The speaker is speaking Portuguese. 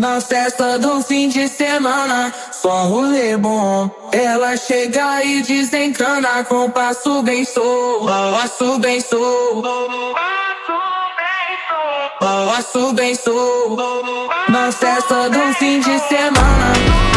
Na festa do fim de semana, só rolê bom. Ela chega e desencana com passo bem solto, passo bem solto, passo bem solto. Na festa do fim de semana.